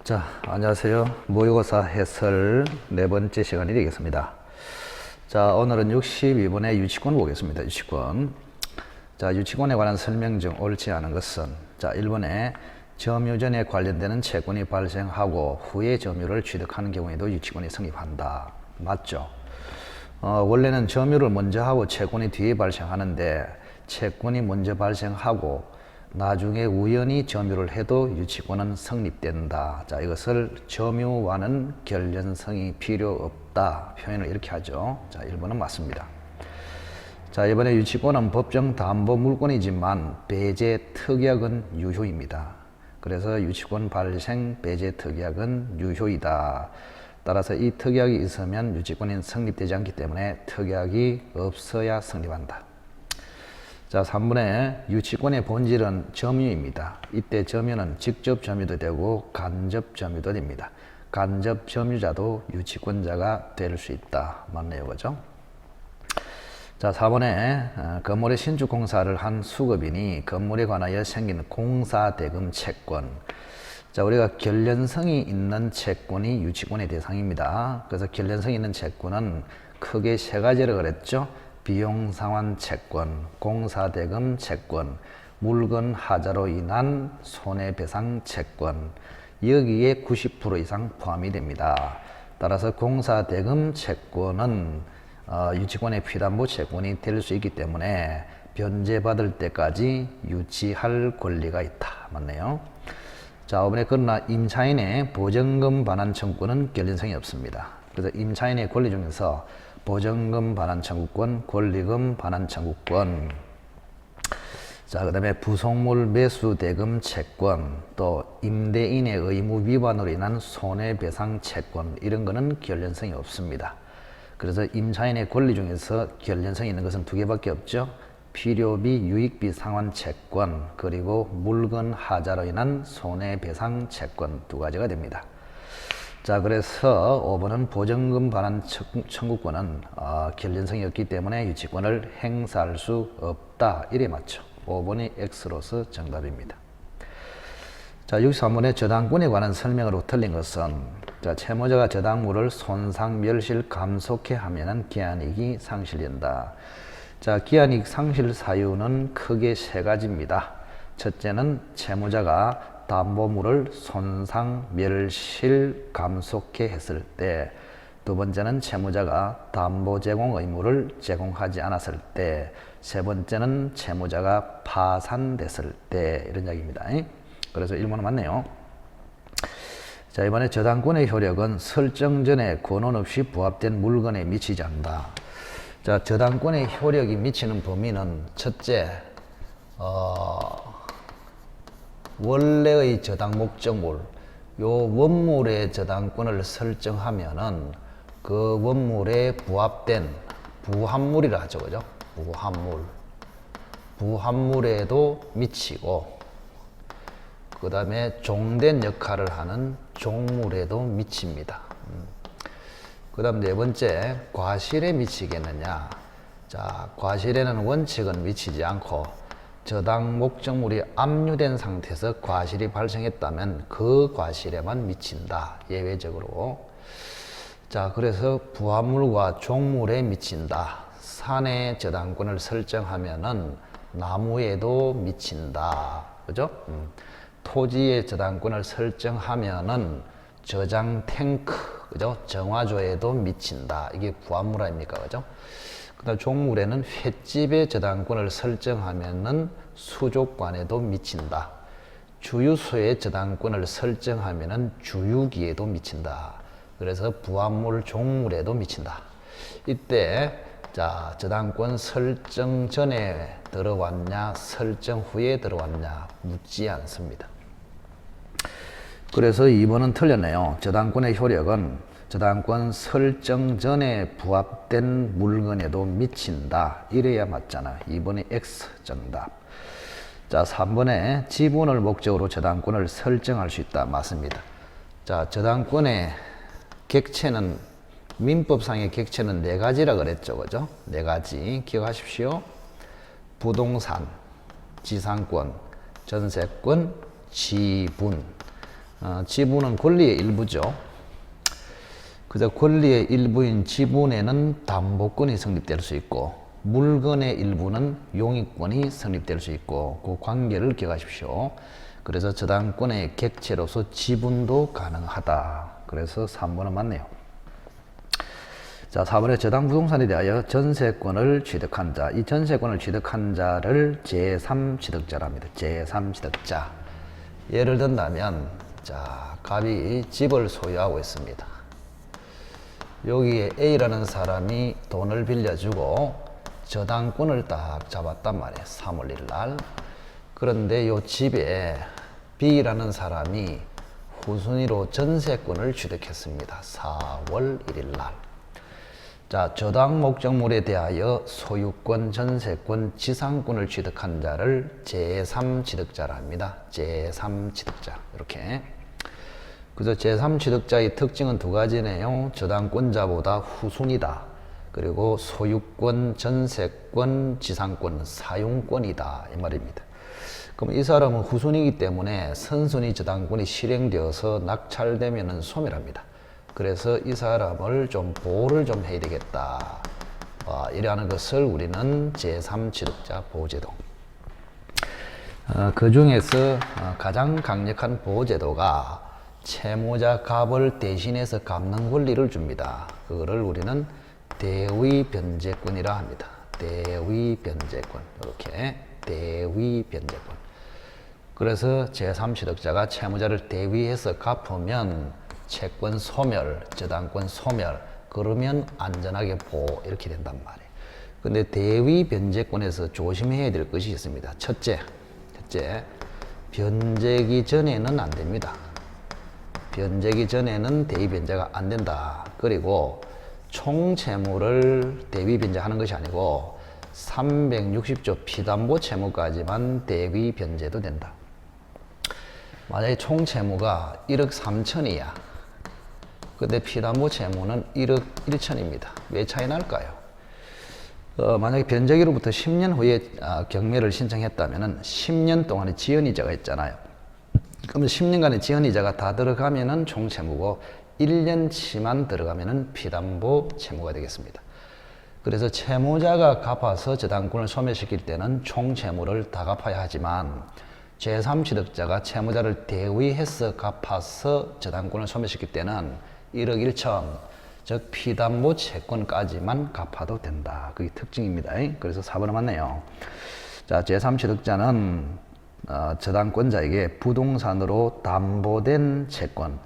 자, 안녕하세요. 모의고사 해설 네 번째 시간이 되겠습니다. 자, 오늘은 62번의 유치권 보겠습니다. 유치권. 자, 유치권에 관한 설명 중 옳지 않은 것은, 자, 1번에 점유 전에 관련되는 채권이 발생하고 후에 점유를 취득하는 경우에도 유치권이 성립한다. 맞죠? 원래는 점유를 먼저 하고 채권이 뒤에 발생하는데, 채권이 먼저 발생하고 나중에 우연히 점유를 해도 유치권은 성립된다. 자, 이것을 점유와는 결련성이 필요 없다. 표현을 이렇게 하죠. 자, 1번은 맞습니다. 자, 이번에 유치권은 법정 담보 물권이지만 배제 특약은 유효입니다. 그래서 유치권 발생 배제 특약은 유효이다. 따라서 이 특약이 있으면 유치권이 성립되지 않기 때문에 특약이 없어야 성립한다. 자, 3번에 유치권의 본질은 점유입니다. 이때 점유는 직접 점유도 되고 간접 점유도 됩니다. 간접 점유자도 유치권자가 될 수 있다. 맞네요. 그죠? 자, 4번에 건물의 신축 공사를 한 수급인이 건물에 관하여 생긴 공사대금 채권. 자, 우리가 결련성이 있는 채권이 유치권의 대상입니다. 그래서 결련성이 있는 채권은 크게 세 가지를 그랬죠. 비용상환 채권, 공사대금 채권, 물건 하자로 인한 손해배상 채권, 여기에 90% 이상 포함이 됩니다. 따라서 공사대금 채권은 유치권의 피담보 채권이 될 수 있기 때문에 변제받을 때까지 유치할 권리가 있다. 맞네요. 자, 5번에 그러나 임차인의 보증금 반환 청구는 결련성이 없습니다. 그래서 임차인의 권리 중에서 보증금 반환 청구권, 권리금 반환 청구권, 자, 그 다음에 부속물 매수 대금 채권, 또 임대인의 의무 위반으로 인한 손해배상 채권, 이런 거는 결련성이 없습니다. 그래서 임차인의 권리 중에서 결련성이 있는 것은 두 개밖에 없죠. 필요비, 유익비 상환 채권, 그리고 물건 하자로 인한 손해배상 채권 두 가지가 됩니다. 자, 그래서 5번은 보증금 반환 청구권은 결련성이 없기 때문에 유치권을 행사할 수 없다. 이래 맞죠. 5번이 X로서 정답입니다. 자, 63번의 저당권에 관한 설명으로 틀린 것은, 자, 채무자가 저당물을 손상, 멸실, 감속해 하면은 기한이익이 상실된다. 자, 기한이익 상실 사유는 크게 세 가지입니다. 첫째는 채무자가 담보물을 손상, 멸실, 감속해 했을 때, 두 번째는 채무자가 담보 제공 의무를 제공하지 않았을 때, 세 번째는 채무자가 파산됐을 때, 이런 이야기입니다. 그래서 1번은 맞네요. 자, 이번에 저당권의 효력은 설정 전에 권원 없이 부합된 물건에 미치지 않는다. 자, 저당권의 효력이 미치는 범위는 첫째, 원래의 저당 목적물, 요 원물의 저당권을 설정하면은 그 원물에 부합된 부합물이라 하죠. 그죠? 부합물에도 미치고, 그 다음에 종된 역할을 하는 종물에도 미칩니다. 그 다음 네 번째, 과실에 미치겠느냐. 자, 과실에는 원칙은 미치지 않고 저당 목적물이 압류된 상태에서 과실이 발생했다면 그 과실에만 미친다. 예외적으로. 자, 그래서 부합물과 종물에 미친다. 산의 저당권을 설정하면은 나무에도 미친다. 그죠? 토지의 저당권을 설정하면은 저장 탱크, 그죠? 정화조에도 미친다. 이게 부합물 아닙니까? 그죠? 그 다음 종물에는 횟집의 저당권을 설정하면은 수족관에도 미친다. 주유소의 저당권을 설정하면은 주유기에도 미친다. 그래서 부합물 종물에도 미친다. 이때, 자, 저당권 설정 전에 들어왔냐, 설정 후에 들어왔냐, 묻지 않습니다. 그래서 2번은 틀렸네요. 저당권의 효력은 저당권 설정 전에 부합된 물건에도 미친다. 이래야 맞잖아. 2번이 X 정답. 자, 3번에 지분을 목적으로 저당권을 설정할 수 있다. 맞습니다. 자, 저당권의 객체는, 민법상의 객체는 네 가지라 그랬죠. 그죠? 네 가지. 기억하십시오. 부동산, 지상권, 전세권, 지분. 지분은 권리의 일부죠. 그저 권리의 일부인 지분에는 담보권이 성립될 수 있고 물건의 일부는 용익권이 성립될 수 있고 그 관계를 기억하십시오. 그래서 저당권의 객체로서 지분도 가능하다. 그래서 3번은 맞네요. 자, 4번에 저당 부동산에 대하여 전세권을 취득한 자. 이 전세권을 취득한 자를 제3취득자라 합니다. 제3취득자. 예를 든다면, 자, 갑이 집을 소유하고 있습니다. 여기에 A라는 사람이 돈을 빌려주고 저당권을 딱 잡았단 말이에요. 3월 1일 날. 그런데 이 집에 B라는 사람이 후순위로 전세권을 취득했습니다. 4월 1일 날. 자, 저당 목적물에 대하여 소유권, 전세권, 지상권을 취득한 자를 제3취득자라 합니다. 제3취득자. 이렇게. 그래서 제3취득자의 특징은 두 가지네요. 저당권자보다 후순위다. 그리고 소유권, 전세권, 지상권, 사용권이다. 이 말입니다. 그럼 이 사람은 후순위이기 때문에 선순위 저당권이 실행되어서 낙찰되면 소멸합니다. 그래서 이 사람을 좀 보호를 좀 해야 되겠다. 이러한 것을 우리는 제3취득자 보호제도. 그 중에서 가장 강력한 보호제도가 채무자 갑을 대신해서 갚는 권리를 줍니다. 그거를 우리는 대위변제권이라 합니다. 대위변제권. 이렇게 대위변제권. 그래서 제3취득자가 채무자를 대위해서 갚으면 채권 소멸, 저당권 소멸, 그러면 안전하게 보호 이렇게 된단 말이에요. 근데 대위 변제권에서 조심해야 될 것이 있습니다. 첫째, 변제기 전에는 안 됩니다. 변제기 전에는 대위 변제가 안 된다. 그리고 총 채무를 대위 변제하는 것이 아니고 360조 피담보 채무까지만 대위 변제도 된다. 만약에 총 채무가 1억 3천이야. 근데 피담보 채무는 1억 1천입니다. 왜 차이 날까요? 만약에 변제기로부터 10년 후에 경매를 신청했다면 10년 동안의 지연이자가 있잖아요. 그러면 10년간의 지연이자가 다 들어가면은 총 채무고 1년치만 들어가면은 피담보 채무가 되겠습니다. 그래서 채무자가 갚아서 저당권을 소멸시킬 때는 총 채무를 다 갚아야 하지만 제3취득자가 채무자를 대위해서 갚아서 저당권을 소멸시킬 때는 1억 1천, 즉 피담보 채권까지만 갚아도 된다. 그게 특징입니다. 그래서 4번은 맞네요. 자, 제3취득자는 저당권자에게 부동산으로 담보된 채권,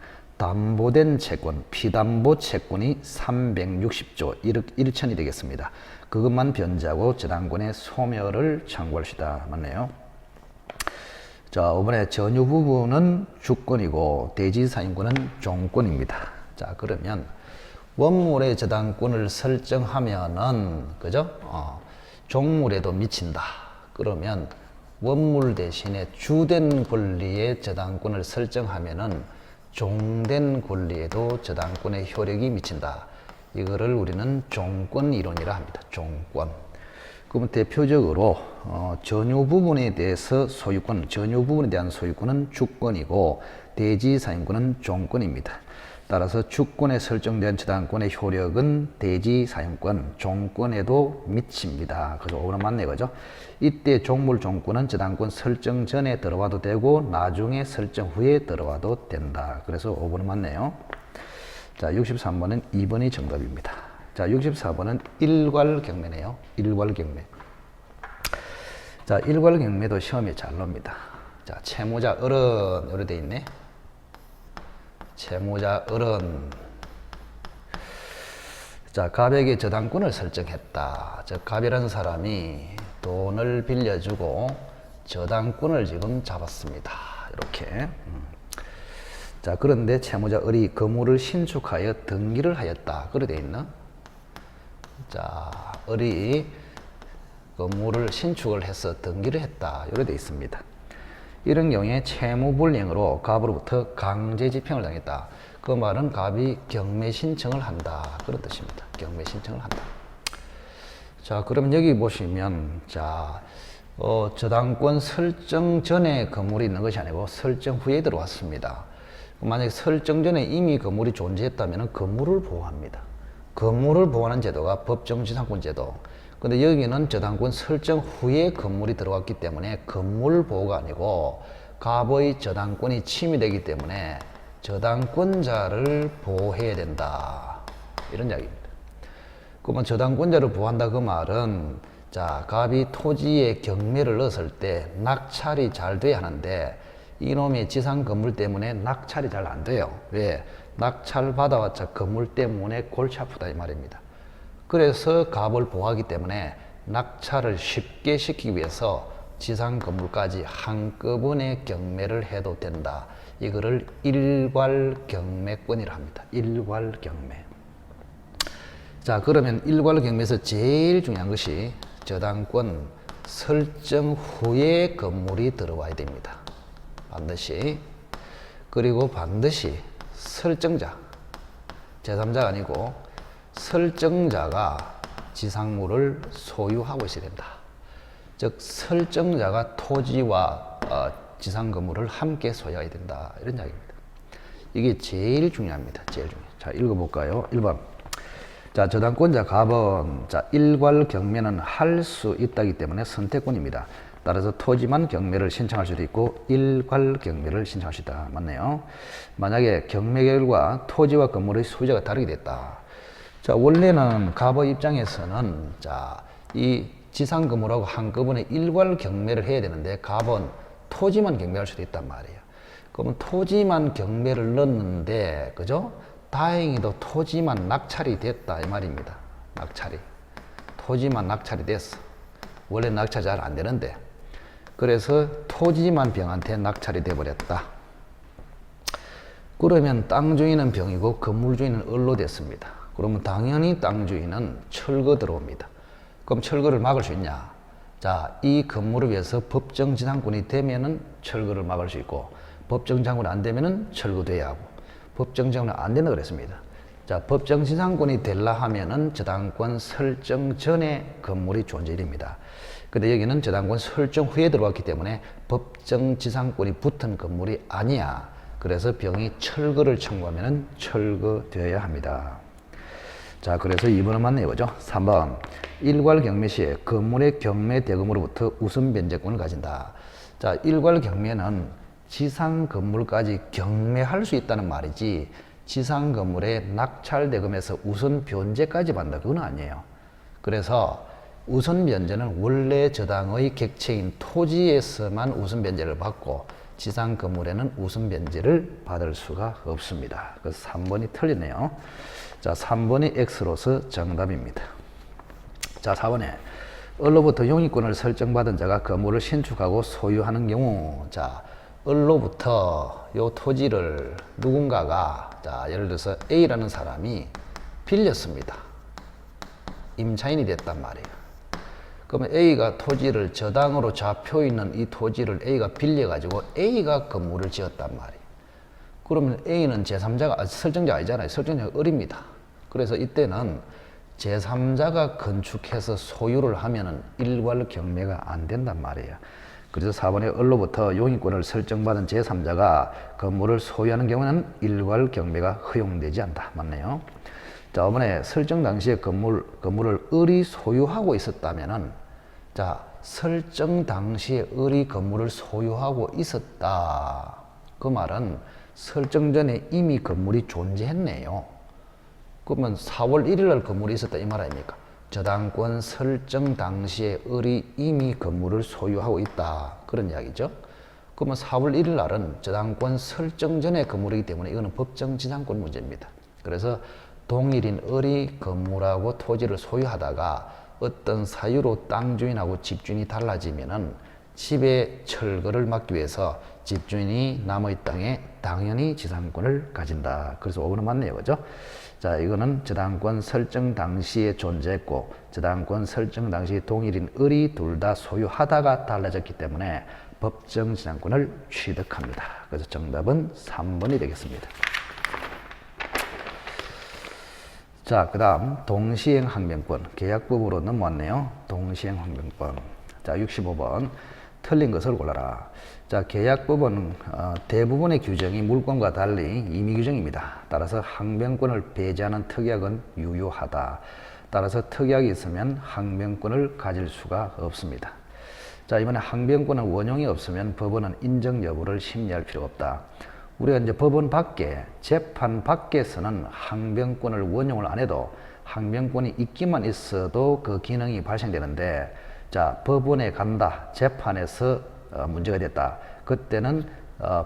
피담보 채권이 360조 1억 1천이 되겠습니다. 그것만 변제하고 저당권의 소멸을 청구할 수 있다. 맞네요. 자, 5번에 전유 부분은 주권이고 대지 사용권은 종권입니다. 자, 그러면 원물의 저당권을 설정하면은 그죠? 종물에도 미친다. 그러면 원물 대신에 주된 권리의 저당권을 설정하면은 종된 권리에도 저당권의 효력이 미친다. 이거를 우리는 종권 이론이라 합니다. 종권. 그러면 대표적으로 전유 부분에 대해서 소유권, 전유 부분에 대한 소유권은 주권이고 대지 사용권은 종권입니다. 따라서 주권에 설정된 저당권의 효력은 대지 사용권, 종권에도 미칩니다. 그죠? 5번 맞네, 그죠? 이때 종물 종권은 저당권 설정 전에 들어와도 되고 나중에 설정 후에 들어와도 된다. 그래서 5번은 맞네요. 자, 63번은 2번이 정답입니다. 자, 64번은 일괄경매네요. 일괄경매. 자, 일괄경매도 시험에 잘 나옵니다. 자, 채무자 어른, 요래 돼 있네. 채무자 어른. 자, 갑에게 저당권을 설정했다. 즉, 갑이라는 사람이 돈을 빌려주고 저당권을 지금 잡았습니다. 이렇게. 자, 그런데 채무자 을이 건물을 신축하여 등기를 하였다. 그래 돼 있나? 자, 을이 건물을 신축을 해서 등기를 했다. 이래 돼 있습니다. 이런 경우에 채무불이행으로 갑으로부터 강제집행을 당했다. 그 말은 갑이 경매 신청을 한다. 그런 뜻입니다. 경매 신청을 한다. 자, 그럼 여기 보시면, 자, 저당권 설정 전에 건물이 있는 것이 아니고 설정 후에 들어왔습니다. 만약에 설정 전에 이미 건물이 존재했다면 건물을 보호합니다. 건물을 보호하는 제도가 법정지상권 제도. 근데 여기는 저당권 설정 후에 건물이 들어왔기 때문에 건물 보호가 아니고 갑의 저당권이 침해되기 때문에 저당권자를 보호해야 된다. 이런 이야기입니다. 그러면 저당권자를 보호한다 그 말은 자, 갑이 토지에 경매를 넣었을 때 낙찰이 잘 돼야 하는데 이놈의 지상 건물 때문에 낙찰이 잘 안 돼요. 왜? 낙찰 받아왔자 건물 때문에 골치 아프다 이 말입니다. 그래서 갑을 보호하기 때문에 낙찰을 쉽게 시키기 위해서 지상 건물까지 한꺼번에 경매를 해도 된다. 이거를 일괄 경매권이라 합니다. 일괄 경매. 자, 그러면 일괄 경매에서 제일 중요한 것이 저당권 설정 후에 건물이 들어와야 됩니다. 반드시. 그리고 반드시 설정자, 제3자가 아니고 설정자가 지상물을 소유하고 있어야 된다. 즉 설정자가 토지와 지상 건물을 함께 소유해야 된다. 이런 이야기입니다. 이게 제일 중요합니다. 제일 중요해요. 자, 읽어볼까요? 1번. 자, 저당권자 갑은 자, 일괄 경매는 할 수 있다기 때문에 선택권입니다. 따라서 토지만 경매를 신청할 수도 있고 일괄 경매를 신청할 수 있다. 맞네요. 만약에 경매 결과 토지와 건물의 소유자가 다르게 됐다. 자, 원래는 갑의 입장에서는 자, 이 지상 건물하고 한꺼번에 일괄 경매를 해야 되는데 갑은 토지만 경매할 수도 있단 말이에요. 그러면 토지만 경매를 넣었는데 그죠? 다행히도 토지만 낙찰이 됐다 이 말입니다. 낙찰이. 토지만 낙찰이 됐어. 원래 낙찰 잘 안 되는데. 그래서 토지만 병한테 낙찰이 돼버렸다. 그러면 땅 주인은 병이고 건물 주인은 을로 됐습니다. 그러면 당연히 땅 주인은 철거 들어옵니다. 그럼 철거를 막을 수 있냐? 자, 이 건물을 위해서 법정 지상권이 되면은 철거를 막을 수 있고 법정 지상권이 안 되면은 철거돼야 하고 법정 지상권이 안 된다 그랬습니다. 자, 법정 지상권이 되려 하면은 저당권 설정 전에 건물이 존재해야 됩니다. 근데 여기는 저당권 설정 후에 들어왔기 때문에 법정 지상권이 붙은 건물이 아니야. 그래서 병이 철거를 청구하면은 철거되어야 합니다. 자, 그래서 2번은 맞네요. 그죠? 3번. 일괄 경매 시에 건물의 경매 대금으로부터 우선 변제권을 가진다. 자, 일괄 경매는 지상 건물까지 경매할 수 있다는 말이지 지상 건물의 낙찰 대금에서 우선 변제까지 받는다. 그건 아니에요. 그래서 우선 변제는 원래 저당의 객체인 토지에서만 우선 변제를 받고 지상 건물에는 우선 변제를 받을 수가 없습니다. 그래서 3번이 틀리네요. 자, 3번이 X로서 정답입니다. 자, 4번에 을로부터 용익권을 설정받은 자가 건물을 신축하고 소유하는 경우, 자, 을로부터 요 토지를 누군가가, 자, 예를 들어서 A라는 사람이 빌렸습니다. 임차인이 됐단 말이에요. 그러면 A가 토지를 저당으로 잡혀 있는 이 토지를 A가 빌려가지고 A가 건물을 지었단 말이에요. 그러면 A는 제3자가, 설정자가 아니잖아요. 설정자가 을입니다. 그래서 이때는 제3자가 건축해서 소유를 하면은 일괄 경매가 안 된단 말이에요. 그래서 4번에 을로부터 용익권을 설정받은 제3자가 건물을 소유하는 경우는 일괄 경매가 허용되지 않다. 맞네요. 자, 5번에 설정 당시에 건물을 을이 소유하고 있었다면은, 자, 설정 당시에 을이 건물을 소유하고 있었다. 그 말은 설정 전에 이미 건물이 존재했네요. 그러면 4월 1일 날 건물이 있었다 이 말 아닙니까? 저당권 설정 당시에 을이 이미 건물을 소유하고 있다. 그런 이야기죠. 그러면 4월 1일 날은 저당권 설정 전에 건물이기 때문에 이거는 법정 지상권 문제입니다. 그래서 동일인 을이 건물하고 토지를 소유하다가 어떤 사유로 땅 주인하고 집주인이 달라지면은 집의 철거를 막기 위해서 집주인이 남의 땅에 당연히 지상권을 가진다. 그래서 5번은 맞네요. 그죠? 자, 이거는 저당권 설정 당시에 존재했고 저당권 설정 당시 동일인 을이 둘 다 소유하다가 달라졌기 때문에 법정 지상권을 취득합니다. 그래서 정답은 3번이 되겠습니다. 자, 그 다음 동시행 항변권 계약법으로 넘어왔네요. 동시행 항변권. 자, 65번 틀린 것을 골라라. 자, 계약법은 대부분의 규정이 물권과 달리 임의 규정입니다. 따라서 항변권을 배제하는 특약은 유효하다. 따라서 특약이 있으면 항변권을 가질 수가 없습니다. 자, 이번에 항변권은 원용이 없으면 법원은 인정 여부를 심리할 필요가 없다. 우리가 이제 법원 밖에, 재판 밖에서는 항변권을 원용을 안 해도 항변권이 있기만 있어도 그 기능이 발생되는데, 자, 법원에 간다, 재판에서 문제가 됐다. 그때는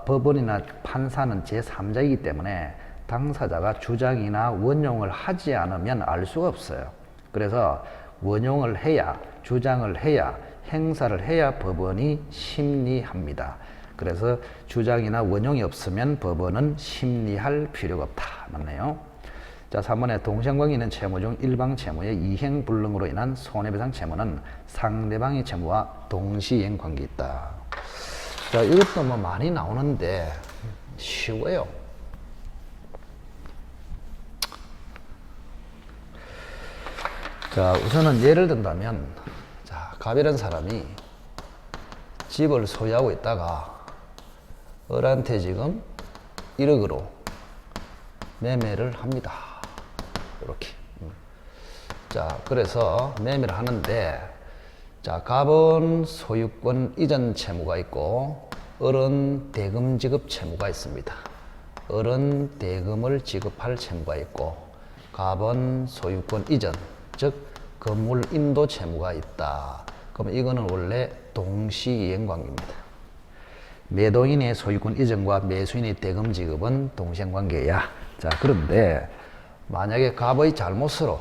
법원이나 판사는 제3자이기 때문에 당사자가 주장이나 원용을 하지 않으면 알 수가 없어요. 그래서 원용을 해야, 주장을 해야, 행사를 해야 법원이 심리합니다. 그래서 주장이나 원용이 없으면 법원은 심리할 필요가 없다. 맞네요. 자, 3번에 동생관계 있는 채무 중 일방 채무의 이행불능으로 인한 손해배상 채무는 상대방의 채무와 동시이행 관계 있다. 자, 이것도 뭐 많이 나오는데 쉬워요. 자, 우선은 예를 든다면, 자, 갑이라는 사람이 집을 소유하고 있다가 을한테 지금 1억으로 매매를 합니다. 이렇게. 자, 그래서 매매를 하는데, 자, 갑은 소유권 이전 채무가 있고, 을은 대금 지급 채무가 있습니다. 을은 대금을 지급할 채무가 있고, 갑은 소유권 이전, 즉 건물 인도 채무가 있다. 그럼 이거는 원래 동시이행 관계입니다. 매도인의 소유권 이전과 매수인의 대금 지급은 동시이행 관계야. 자, 그런데 만약에 갑의 잘못으로,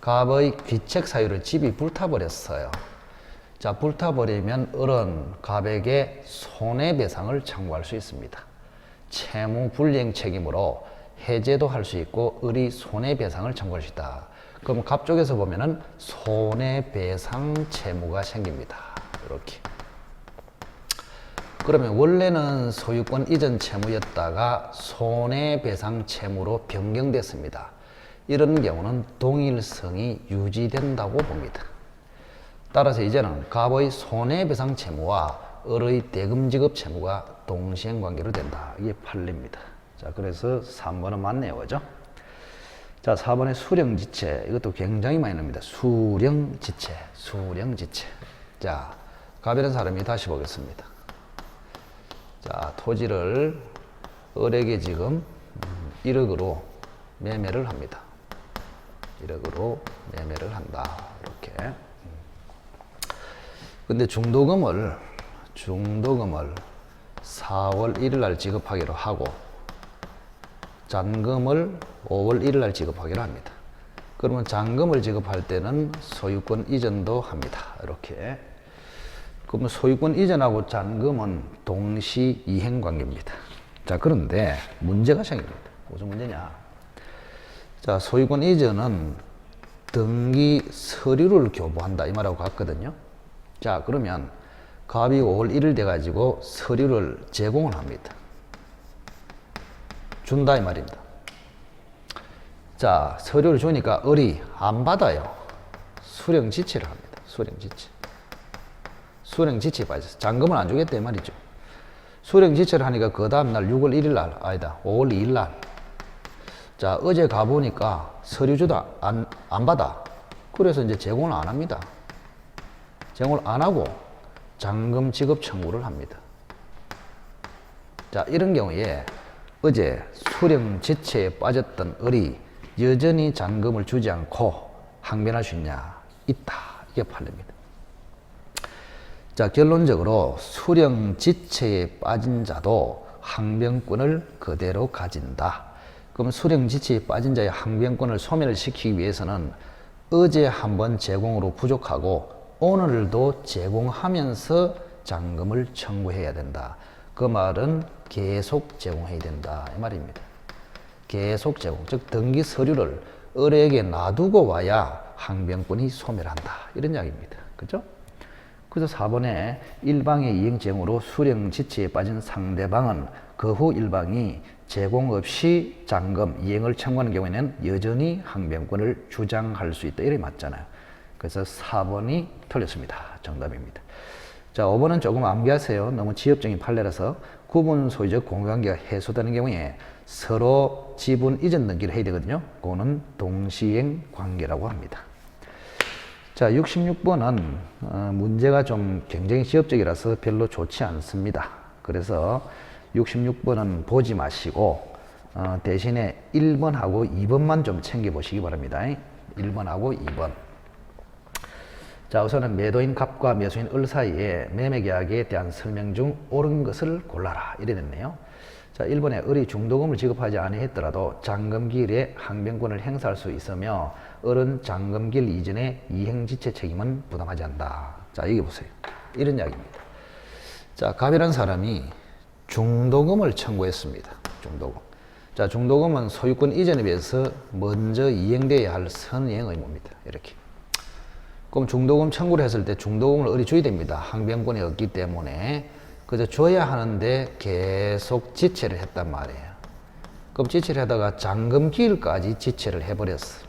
갑의 귀책 사유로 집이 불타버렸어요. 자, 불타버리면 을은 갑에게 손해배상을 청구할 수 있습니다. 채무 불이행 책임으로 해제도 할 수 있고 을이 손해배상을 청구할 수 있다. 그럼 갑 쪽에서 보면은 손해배상 채무가 생깁니다. 이렇게. 그러면 원래는 소유권 이전 채무였다가 손해배상 채무로 변경됐습니다. 이런 경우는 동일성이 유지된다고 봅니다. 따라서 이제는 갑의 손해배상 채무와 을의 대금 지급 채무가 동시행 관계로 된다. 이게 판례입니다. 자, 그래서 3번은 맞네요. 그죠? 자, 4번의 수령지체. 이것도 굉장히 많이 납니다. 수령지체. 수령지체. 자, 갑이라는 사람이 다시 보겠습니다. 자, 토지를 을에게 지금 1억으로 매매를 합니다. 1억으로 매매를 한다. 이렇게. 근데 중도금을 4월 1일 날 지급하기로 하고 잔금을 5월 1일 날 지급하기로 합니다. 그러면 잔금을 지급할 때는 소유권 이전도 합니다. 이렇게. 그러면 소유권 이전하고 잔금은 동시 이행 관계입니다. 자, 그런데 문제가 생깁니다. 무슨 문제냐? 자, 소유권 이전은 등기 서류를 교부한다 이 말하고 같거든요. 자, 그러면 갑이 5월 1일 돼가지고 서류를 제공을 합니다. 준다 이 말입니다. 자, 서류를 주니까 을이 안 받아요. 수령지체를 합니다. 수령지체. 수령지체에 빠졌어요. 잔금을 안 주겠다 이 말이죠. 수령지체를 하니까 그 다음날 6월 1일 날, 아니다, 5월 2일 날. 자, 어제 가보니까 서류주도 안 받아. 그래서 이제 제공을 안 합니다. 제공을 안 하고 잔금 지급 청구를 합니다. 자, 이런 경우에 어제 수령지체에 빠졌던 을이 여전히 잔금을 주지 않고 항변할 수 있냐? 있다. 이게 판례입니다. 자, 결론적으로 수령지체에 빠진 자도 항변권을 그대로 가진다. 그럼 수령지체에 빠진 자의 항변권을 소멸을 시키기 위해서는 어제 한번 제공으로 부족하고 오늘도 제공하면서 잔금을 청구해야 된다. 그 말은 계속 제공해야 된다 이 말입니다. 계속 제공, 즉 등기 서류를 을에게 놔두고 와야 항변권이 소멸한다 이런 이야기입니다. 그죠? 그래서 4번에 일방의 이행제공으로 수령지체에 빠진 상대방은 그 후 일방이 제공 없이 잔금, 이행을 청구하는 경우에는 여전히 항변권을 주장할 수 있다. 이래 맞잖아요. 그래서 4번이 틀렸습니다. 정답입니다. 자, 5번은 조금 암기하세요. 너무 지엽적인 판례라서 구분 소유적 공유관계가 해소되는 경우에 서로 지분 이전 등기를 해야 되거든요. 그거는 동시행 관계라고 합니다. 자, 66번은 문제가 좀 굉장히 지엽적이라서 별로 좋지 않습니다. 그래서 66번은 보지 마시고 대신에 1번하고 2번만 좀 챙겨보시기 바랍니다. 1번하고 2번. 자, 우선은 매도인 갑과 매수인 을 사이에 매매계약에 대한 설명 중 옳은 것을 골라라. 이래 됐네요. 자, 1번에 을이 중도금을 지급하지 아니했더라도 잔금기일에 항변권을 행사할 수 있으며 을은 잔금기일 이전에 이행지체 책임은 부담하지 않는다. 자, 여기 보세요. 이런 이야기입니다. 자, 갑이라는 사람이 중도금을 청구했습니다. 중도금. 자, 중도금은 소유권 이전에 비해서 먼저 이행되어야 할 선이행 의무입니다. 이렇게. 그럼 중도금 청구를 했을 때 중도금을 을이 줘야 됩니다. 항변권이 없기 때문에. 그래서 줘야 하는데 계속 지체를 했단 말이에요. 그럼 지체를 하다가 잔금기일까지 지체를 해버렸어.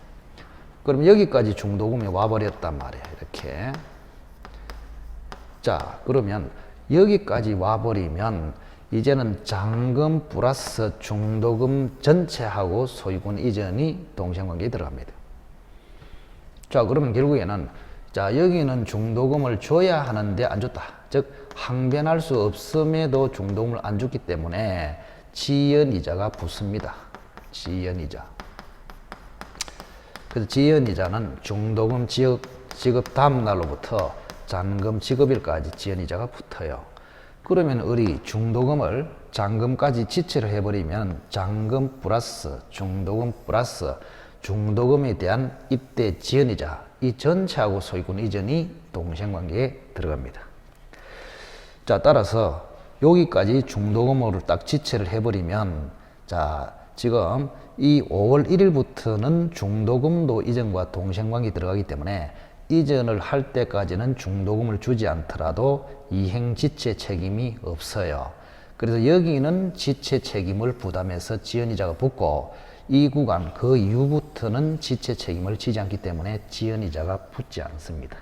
그럼 여기까지 중도금이 와버렸단 말이에요. 이렇게. 자, 그러면 여기까지 와버리면 이제는 잔금 플러스 중도금 전체하고 소유권 이전이 동생관계에 들어갑니다. 자, 그러면 결국에는 자, 여기는 중도금을 줘야 하는데 안 줬다. 즉 항변할 수 없음에도 중도금을 안 줬기 때문에 지연이자가 붙습니다. 지연이자. 그래서 지연이자는 중도금 지급 다음 날로부터 잔금 지급일까지 지연이자가 붙어요. 그러면 을이 중도금을 잔금까지 지체를 해버리면 잔금 플러스 중도금 플러스 중도금에 대한 입대 지연이자 이 전체하고 소유권 이전이 동생관계에 들어갑니다. 자, 따라서 여기까지 중도금으로 딱 지체를 해버리면 자, 지금 이 5월 1일부터는 중도금도 이전과 동생관계에 들어가기 때문에 이전을 할 때까지는 중도금을 주지 않더라도 이행지체 책임이 없어요. 그래서 여기는 지체 책임을 부담해서 지연이자가 붙고 이 구간 그 이후부터는 지체 책임을 지지 않기 때문에 지연이자가 붙지 않습니다.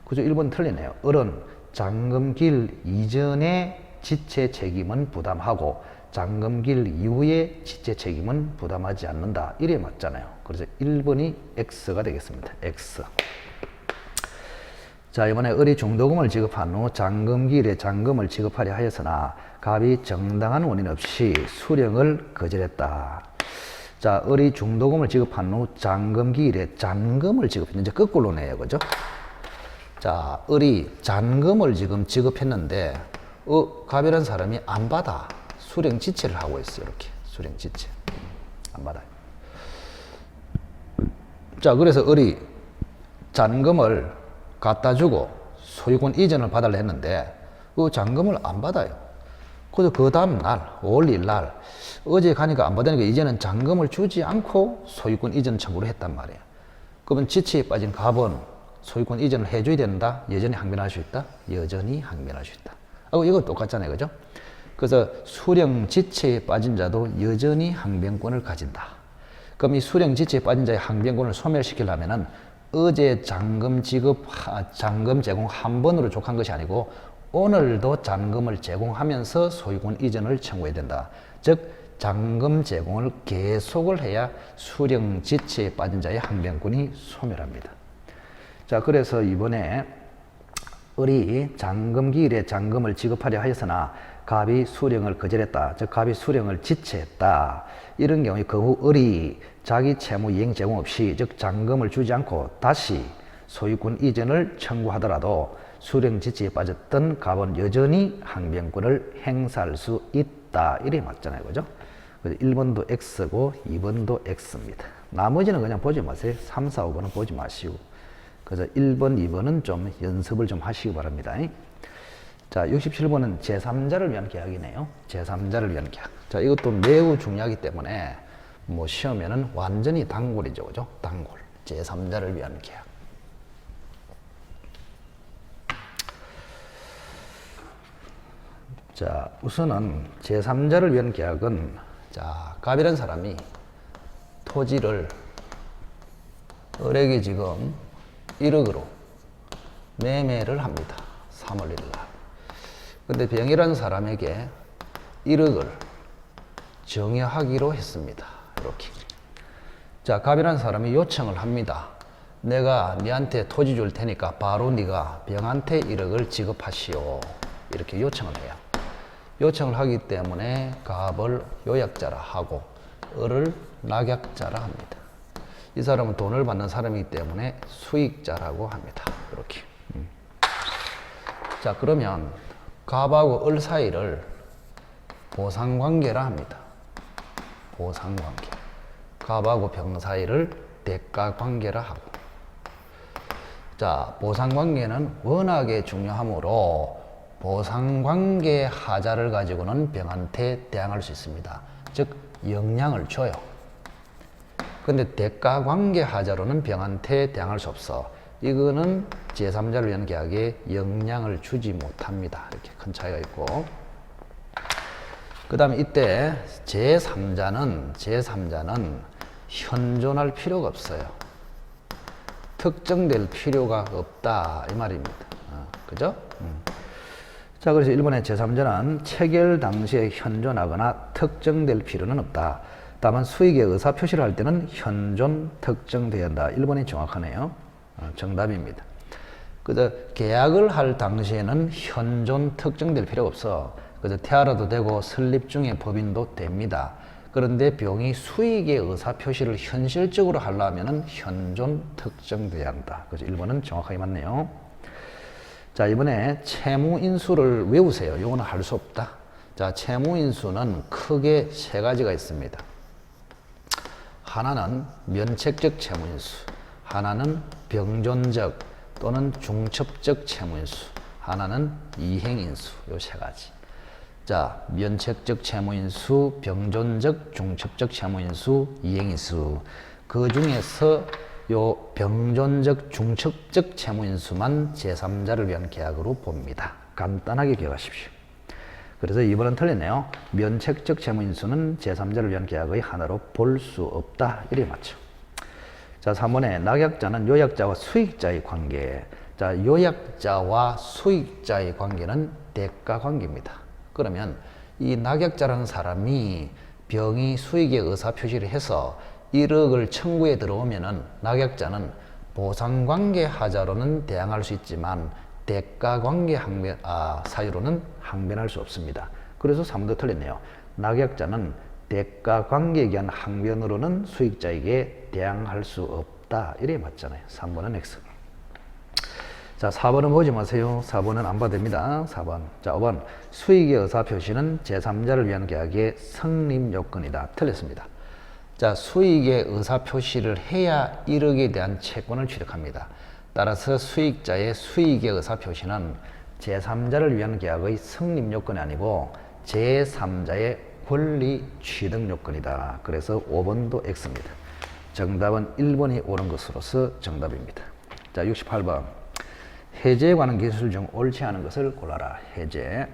그죠? 1번 틀리네요. 을은 잔금기일 이전에 지체 책임은 부담하고 잔금기일 이후에 지체 책임은 부담하지 않는다. 이래 맞잖아요. 그래서 1번이 X가 되겠습니다. X. 자, 이번에 을이 중도금을 지급한 후 잔금기일에 잔금을 지급하려 하였으나 갑이 정당한 원인 없이 수령을 거절했다. 자, 을이 중도금을 지급한 후 잔금기일에 잔금을 지급했는데 이제 거꾸로네요. 그죠? 자, 을이 잔금을 지금 지급했는데 갑이라는 사람이 안 받아. 수령 지체를 하고 있어요. 이렇게. 수령 지체. 안 받아요. 자, 그래서 을이 잔금을 갖다 주고 소유권 이전을 받으려 했는데 그 잔금을 안 받아요. 그래서 그 다음 날 5월 1일 날 어제 가니까 안 받으니까 이제는 잔금을 주지 않고 소유권 이전 청구를 했단 말이에요. 그러면 지체에 빠진 갑은 소유권 이전을 해줘야 된다. 여전히 항변할 수 있다. 여전히 항변할 수 있다. 이거 똑같잖아요. 그죠? 그래서 수령 지체에 빠진 자도 여전히 항변권을 가진다. 그럼 이 수령 지체에 빠진 자의 항변권을 소멸시키려면은 어제 잔금 제공 한 번으로 족한 것이 아니고 오늘도 잔금을 제공하면서 소유권 이전을 청구해야 된다. 즉 잔금 제공을 계속을 해야 수령 지체에 빠진 자의 항변권이 소멸합니다. 자, 그래서 이번에 을이 잔금기일에 잔금을 지급하려 하였으나 갑이 수령을 거절했다. 즉 갑이 수령을 지체했다. 이런 경우에 그 후 을이 자기 채무 이행 제공 없이 즉 잔금을 주지 않고 다시 소유권 이전을 청구하더라도 수령 지체에 빠졌던 갑은 여전히 항변권을 행사할 수 있다. 이래 맞잖아요. 그죠? 그래서 1번도 X고 2번도 X입니다. 나머지는 그냥 보지 마세요. 3, 4, 5번은 보지 마시고. 그래서 1번, 2번은 좀 연습을 좀 하시기 바랍니다. 자, 67번은 제3자를 위한 계약이네요. 제3자를 위한 계약. 자, 이것도 매우 중요하기 때문에 뭐 시험에는 완전히 단골이죠. 그죠? 단골. 제3자를 위한 계약. 자, 우선은 제3자를 위한 계약은 자, 갑이라는 사람이 토지를 을에게 지금 1억으로 매매를 합니다. 3월 1일 날. 근데 병이라는 사람에게 1억을 정여하기로 했습니다. 이렇게. 자, 갑이라는 사람이 요청을 합니다. 내가 네한테 토지 줄 테니까 바로 네가 병한테 1억을 지급하시오. 이렇게 요청을 해요. 요청을 하기 때문에 갑을 요약자라 하고 을을 낙약자라 합니다. 이 사람은 돈을 받는 사람이기 때문에 수익자라고 합니다. 이렇게. 자, 그러면 갑하고 을 사이를 보상관계라 합니다. 보상관계. 갑하고 병 사이를 대가관계라 하고. 자, 보상관계는 워낙에 중요하므로 보상관계 하자를 가지고는 병한테 대항할 수 있습니다. 즉 영향을 줘요. 근데 대가관계 하자로는 병한테 대항할 수 없어. 이거는 제3자를 위한 계약에 영향을 주지 못합니다. 이렇게 큰 차이가 있고, 그 다음에 이때 제3자는 현존할 필요가 없어요. 특정될 필요가 없다 이 말입니다. 그죠? 자, 그래서 일본의 제3자는 체결 당시에 현존하거나 특정될 필요는 없다. 다만 수익의 의사 표시를 할 때는 현존 특정돼야 한다. 일본이 정확하네요. 정답입니다. 그래서 계약을 할 당시에는 현존 특정될 필요가 없어. 그래서 태아라도 되고 설립 중에 법인도 됩니다. 그런데 병이 수익의 의사 표시를 현실적으로 하려면 현존 특정돼야 한다. 그래서 1번은 정확하게 맞네요. 자, 이번에 채무인수를 외우세요. 이거는 할 수 없다. 자, 채무인수는 크게 세 가지가 있습니다. 하나는 면책적 채무인수, 하나는 병존적 또는 중첩적 채무인수, 하나는 이행인수. 요 세 가지. 자, 면책적 채무인수, 병존적, 중첩적 채무인수, 이행인수. 그 중에서 요 병존적, 중첩적 채무인수만 제3자를 위한 계약으로 봅니다. 간단하게 기억하십시오. 그래서 2번은 틀렸네요. 면책적 채무인수는 제3자를 위한 계약의 하나로 볼 수 없다. 이렇게 맞죠. 자, 3번에 낙약자는 요약자와 수익자의 관계. 자, 요약자와 수익자의 관계는 대가 관계입니다. 그러면 이 낙약자라는 사람이 병이 수익의 의사 표시를 해서 1억을 청구에 들어오면은 낙약자는 보상관계 하자로는 대항할 수 있지만 대가관계 사유로는 항변할 수 없습니다. 그래서 3번도 틀렸네요. 낙약자는 대가관계에 의한 항변으로는 수익자에게 대항할 수 없다. 이래 맞잖아요. 3번은 X. 자, 4번은 보지 마세요. 4번은 안 봐도 됩니다. 4번. 자, 5번. 수익의 의사 표시는 제3자를 위한 계약의 성립 요건이다. 틀렸습니다. 자, 수익의 의사 표시를 해야 1억에 대한 채권을 취득합니다. 따라서 수익자의 수익의 의사 표시는 제3자를 위한 계약의 성립 요건이 아니고 제3자의 권리 취득 요건이다. 그래서 5번도 X입니다. 정답은 1번이 옳은 것으로서 정답입니다. 자, 68번. 해제에 관한 기술 중 옳지 않은 것을 골라라. 해제.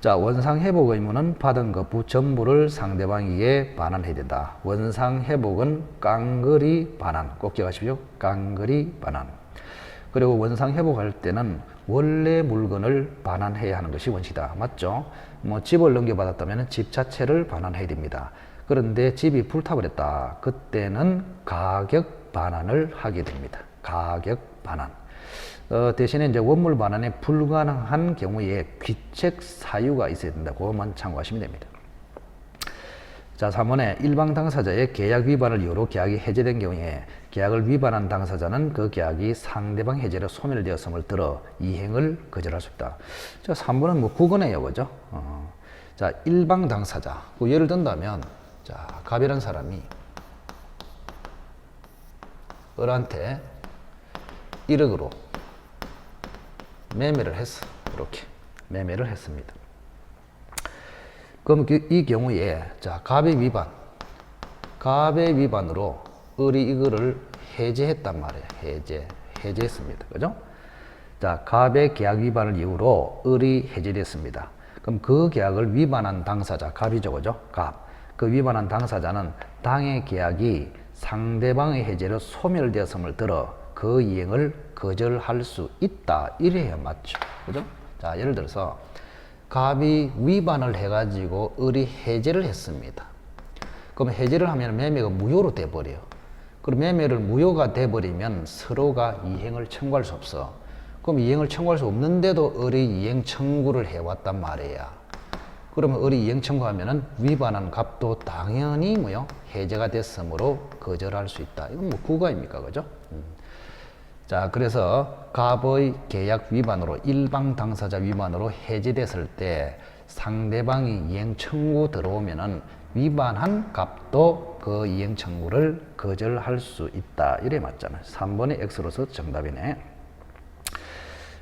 자, 원상회복 의무는 받은 것부 전부를 상대방에게 반환해야 된다. 원상회복은 깡그리 반환. 꼭 기억하십시오. 깡그리 반환. 그리고 원상회복할 때는 원래 물건을 반환해야 하는 것이 원칙이다. 맞죠? 뭐 집을 넘겨받았다면 집 자체를 반환해야 됩니다. 그런데 집이 불타버렸다. 그때는 가격 반환을 하게 됩니다. 가격 반환. 대신에 이제 원물 반환이 불가능한 경우에 귀책 사유가 있어야 된다. 그것만 참고하시면 됩니다. 자, 3번에 일방 당사자의 계약 위반을 이유로 계약이 해제된 경우에 계약을 위반한 당사자는 그 계약이 상대방 해제로 소멸되었음을 들어 이행을 거절할 수 있다. 자, 3번은 뭐 국어네요. 그죠? 자, 일방 당사자. 예를 든다면, 자, 갑이라는 사람이 을한테 1억으로 매매를 했어. 이렇게 매매를 했습니다. 그럼 이 경우에 자, 갑의 위반으로 을이 이거를 해제했단 말이에요. 해제했습니다. 그죠? 자, 갑의 계약 위반을 이유로 을이 해제됐습니다. 그럼 그 계약을 위반한 당사자, 갑이죠. 그죠? 갑. 그 위반한 당사자는 당의 계약이 상대방의 해제로 소멸되었음을 들어 그 이행을 거절할 수 있다. 이래야 맞죠. 그죠? 자, 예를 들어서 갑이 위반을 해가지고 을이 해제를 했습니다. 그럼 해제를 하면 매매가 무효로 돼버려요. 그럼 매매를 무효가 돼버리면 서로가 이행을 청구할 수 없어. 그럼 이행을 청구할 수 없는데도 을이 이행 청구를 해왔단 말이야. 그러면 을이 이행 청구하면은 위반한 갑도 당연히 뭐요? 해제가 됐으므로 거절할 수 있다. 이건 뭐 구가입니까? 그죠? 자, 그래서 갑의 계약 위반으로 일방 당사자 위반으로 해제됐을 때 상대방이 이행 청구 들어오면은 위반한 갑도 그 이행 청구를 거절할 수 있다. 이래 맞잖아요. 3번이 X로서 정답이네.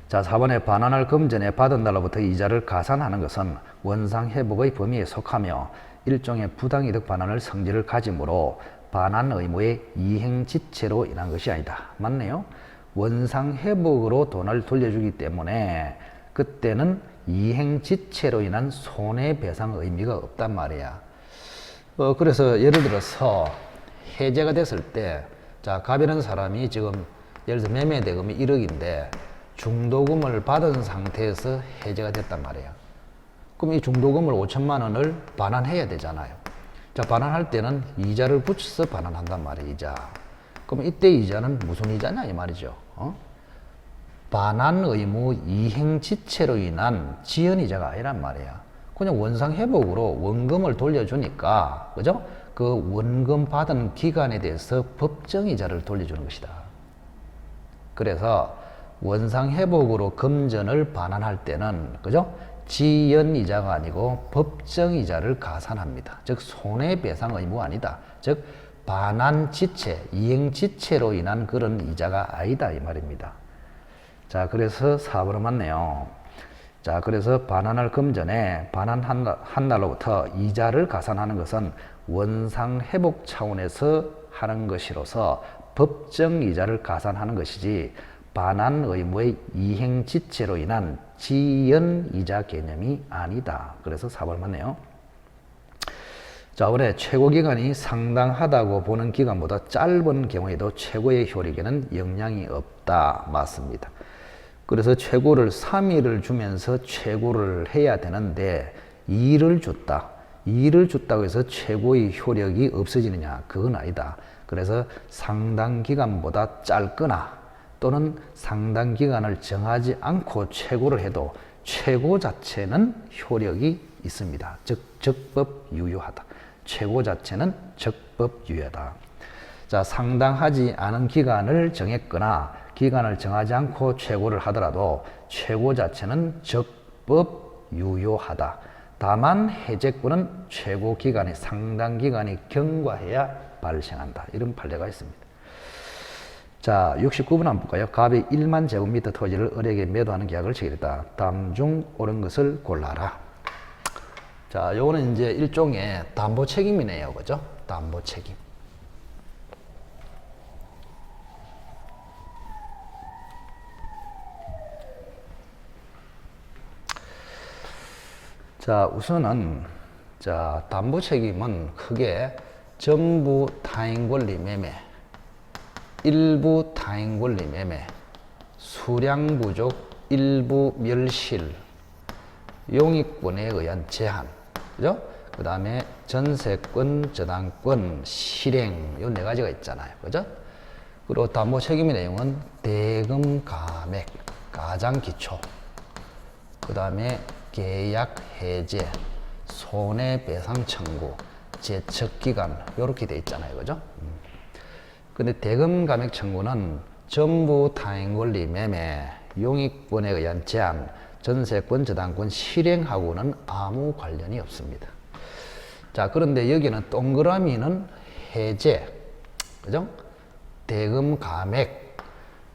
자, 4번에 반환할 금전에 받은 날로부터 이자를 가산하는 것은 원상회복의 범위에 속하며 일종의 부당이득 반환을 성질을 가지므로 반환 의무의 이행지체로 인한 것이 아니다. 맞네요. 원상회복으로 돈을 돌려주기 때문에 그때는 이행지체로 인한 손해배상 의미가 없단 말이야. 그래서 예를 들어서 해제가 됐을 때, 자, 갑이라는 사람이 지금 예를 들어 매매 대금이 1억인데 중도금을 받은 상태에서 해제가 됐단 말이에요. 그럼 이 중도금을 5천만 원을 반환해야 되잖아요. 자, 반환할 때는 이자를 붙여서 반환한단 말이에요. 이자. 그럼 이때 이자는 무슨 이자냐 이 말이죠. 반환 의무 이행지체로 인한 지연이자가 아니란 말이야. 그냥 원상회복으로 원금을 돌려주니까, 그죠? 그 원금 받은 기간에 대해서 법정이자를 돌려주는 것이다. 그래서 원상회복으로 금전을 반환할 때는, 그죠? 지연이자가 아니고 법정이자를 가산합니다. 즉 손해배상 의무 아니다. 즉 반환지체, 이행지체로 인한 그런 이자가 아니다 이 말입니다. 자, 그래서 4번은 맞네요. 자, 그래서 반환할 금전에 반환한 날로부터 이자를 가산하는 것은 원상회복 차원에서 하는 것이로서 법정이자를 가산하는 것이지 반환 의무의 이행지체로 인한 지연이자 개념이 아니다. 그래서 4번 맞네요. 자, 올해 최고기간이 상당하다고 보는 기간보다 짧은 경우에도 최고의 효력에는 영향이 없다. 맞습니다. 그래서 최고를 3일을 주면서 최고를 해야 되는데 2를 줬다. 2를 줬다고 해서 최고의 효력이 없어지느냐? 그건 아니다. 그래서 상당 기간보다 짧거나 또는 상당 기간을 정하지 않고 최고를 해도 최고 자체는 효력이 있습니다. 즉 적법 유효하다. 최고 자체는 적법 유효하다. 자, 상당하지 않은 기간을 정했거나 기간을 정하지 않고 최고를 하더라도 최고 자체는 적법 유효하다. 다만 해제권은 최고 기간이 상당 기간이 경과해야 발생한다. 이런 판례가 있습니다. 자, 69번 한번 볼까요? 갑이 1만 제곱미터 토지를 을에게 매도하는 계약을 체결했다. 다음 중 옳은 것을 골라라. 자, 요거는 이제 일종의 담보 책임이네요. 그죠? 담보 책임. 자, 우선은 자, 담보 책임은 크게 전부 타인 권리 매매, 일부 타인 권리 매매, 수량 부족, 일부 멸실, 용익권에 의한 제한, 그죠? 그 다음에 전세권, 저당권, 실행, 요 네 가지가 있잖아요. 그죠? 그리고 담보 책임의 내용은 대금 감액, 가장 기초, 그 다음에 계약 해제, 손해배상 청구, 제척기간, 요렇게 돼 있잖아요. 그죠? 근데 대금 감액 청구는 전부 타인 권리 매매, 용익권에 의한 제한, 전세권, 저당권 실행하고는 아무 관련이 없습니다. 자, 그런데 여기는 동그라미는 해제, 그죠? 대금 감액,